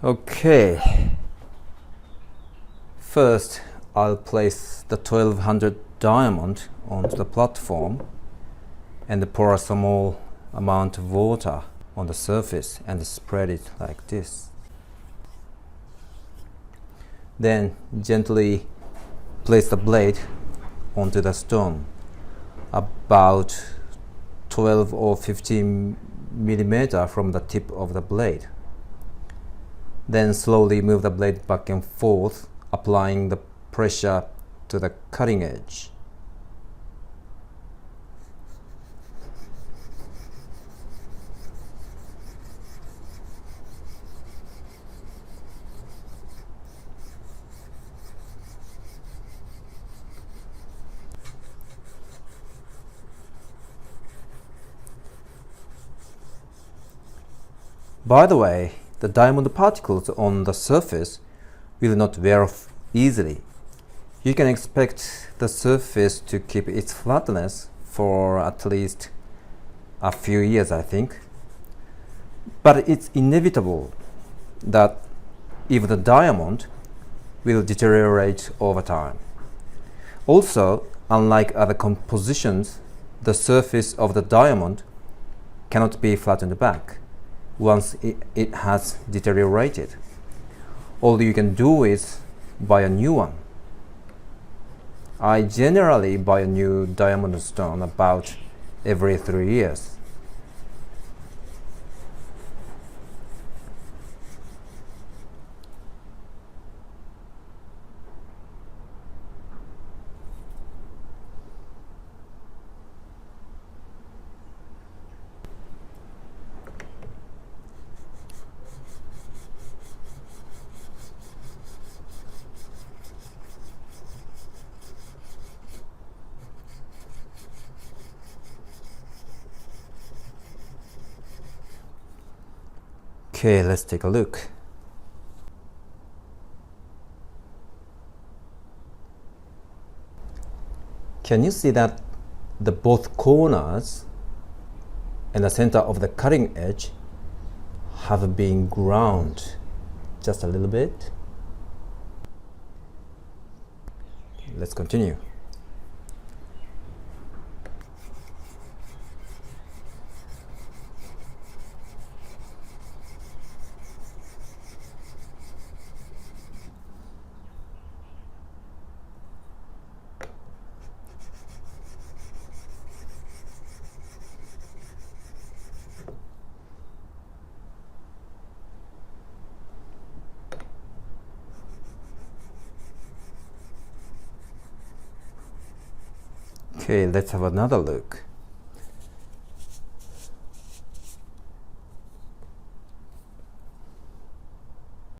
Okay, first I'll place the 1200 diamond onto the platform and pour a small amount of water on the surface and spread it like this. Then gently place the blade onto the stone about 12 or 15 millimeter from the tip of the blade. Then slowly move the blade back and forth, applying the pressure to the cutting edge. By the way, the diamond particles on the surface will not wear off easily. You can expect the surface to keep its flatness for at least a few years, I think. But it's inevitable that even the diamond will deteriorate over time. Also, unlike other compositions, the surface of the diamond cannot be flattened back once it has deteriorated. All you can do is buy a new one. I generally buy a new diamond stone about every 3 years. Okay, let's take a look. Can you see that the both corners and the center of the cutting edge have been ground just a little bit? Let's continue. Okay, let's have another look.